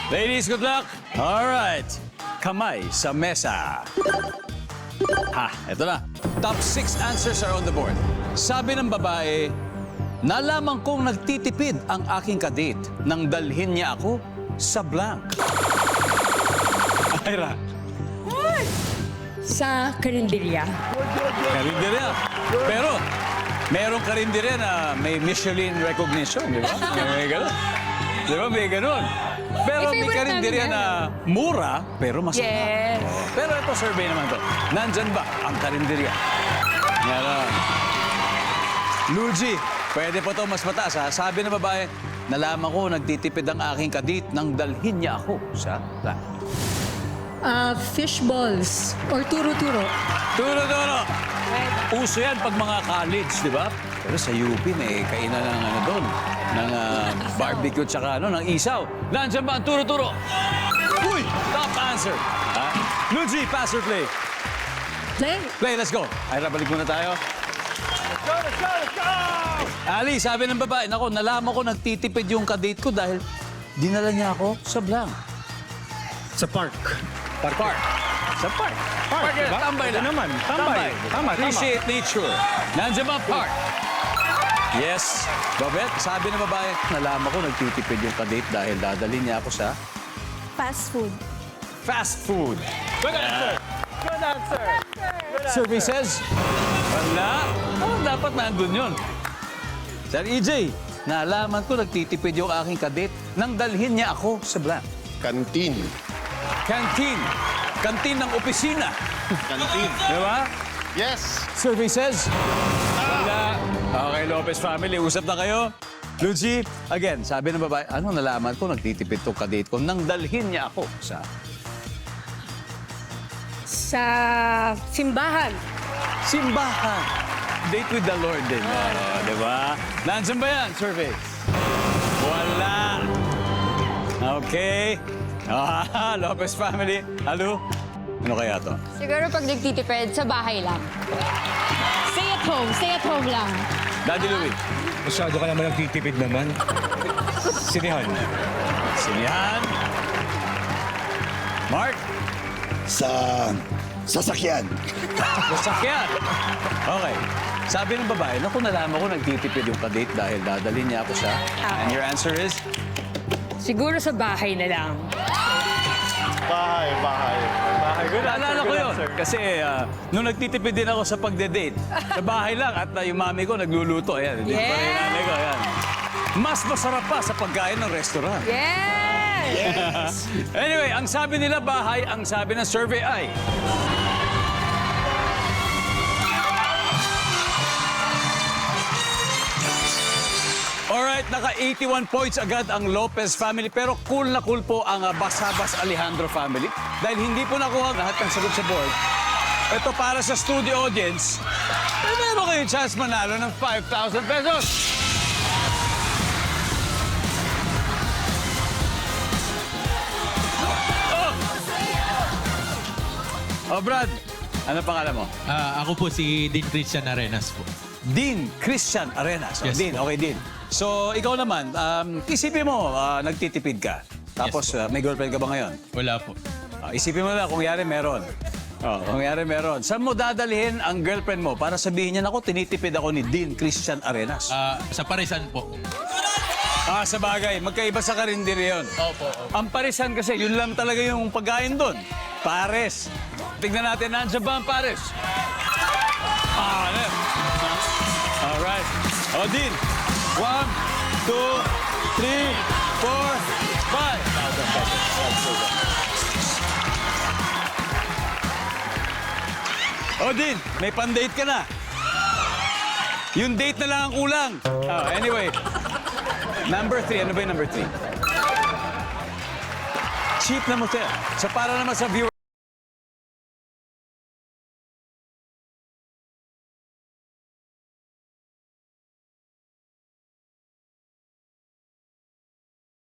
Ladies, good luck. All right. Kamay sa mesa. Ha, eto na. Top 6 answers are on the board. Sabi ng babae, nalaman kong nagtitipid ang aking kadate nang dalhin niya ako sa blank. Ira. Sa karinderya. Karinderya. Pero, merong karinderya na may Michelin recognition, di ba? May ganun. Di ba? May ganun. Pero may favorite karinderya namin na mura, pero masarap. Yes. Pero ito, survey naman to. Nandyan ba ang karinderya? Yan lang. Luigi, pwede pa to mas mataas, ha? Sabi ng babae, nalaman ko nagtitipid ang aking kadate nang dalhin niya ako sa blank. Fish balls or turo-turo. Turo-turo! Uso yan pag mga college, di ba? Pero sa UP, may kainan ng ano doon, ng barbecue tsaka ano, ng isaw. Nandiyan ba ang turo-turo? Uy! Top answer! Ha? Luigi, pass or play? Play. Play, let's go. Ira, balik muna tayo. Let's go! Ali, sabi ng babae, nako, nalaman ko nagtitipid yung kadate ko dahil dinala niya ako sa blank. Sa park. Park. Sa park. Park, diba? Tambay Pwede lang. naman. Tambay. Tama. Appreciate nature. Nandiyan ba park? Yes. Babet, sabi ng babae, nalaman ko nagtitipid yung kadate dahil dadalhin niya ako sa Fast food. fast food. Good answer. Good answer. Survey says, wala. Oh, dapat nandun yun. Sir EJ, nalaman ko nagtitipid yung aking kadate nang dalhin niya ako sa blank. Kantin. Canteen. Canteen ng opisina. Kantin. Di ba? Yes. Survey says, wala. Okay, Lopez family, usap na kayo. Luigi, again, sabi ng babae, ano nalaman ko, nagtitipid tong kadate ko nang dalhin niya ako sa Sa simbahan. simbahan. Date with the Lord din. Di ba? Nandiyan ba yan, survey? Wala. Okay. Lopez family. Halo? Ano kaya to? Siguro pag nagtitipid, sa bahay lang. Stay at home lang. Daddy Louie. Masyado ka naman nagtitipid naman. Sinihan. Sinihan. Mark. Sa sasakyan. Masakyan. Okay. Sabi ng babae, naku, nalaman ko nagtitipid yung kadate dahil dadalhin niya ako sa... And your answer is? Siguro sa bahay na lang. Bahay. Naalala ko yun. Kasi nung nagtitipid din ako sa pagde-date, sa bahay lang at yung mami ko nagluluto. Ayan, hindi pa rin yung nanay ko. Ayan. Mas masarap pa sa pagkain ng restaurant. Yes! Anyway, ang sabi nila bahay, ang sabi ng survey ay... Alright, naka 81 points agad ang Lopez family. Pero cool na cool po ang Basabas Alejandro family. Dahil hindi po nakuha lahat ng sagot sa board. Ito para sa studio audience. Meron kayong chance manalo ng 5,000 pesos. Oh, Brad, ano pangalan mo? Ako po si Dean Christian Arenas po. Dean Christian Arenas. Oh, Yes, Dean, po. okay, Dean. So, ikaw naman, isipin mo, nagtitipid ka. Tapos, Yes, may girlfriend ka ba ngayon? Wala po. Isipin mo na, kung yari meron. Kung yari meron. Saan mo dadalhin ang girlfriend mo para sabihin niya, ako, tinitipid ako ni Dean Christian Arenas? Sa Parisan po. Sa bagay, magkaiba sa karinderya yun. Opo. Ang parisan kasi, yun lang talaga yung pagkain doon. Pares. Tignan natin, nandiyan ba ang pares? Ano? Alright. Dean. 1, 2, 3, 4, 5. Dean, may pan-date ka na. Yung date na lang ang kulang. Anyway. Number 3. Ano ba yung number 3? Cheap na motel. So para naman sa viewer.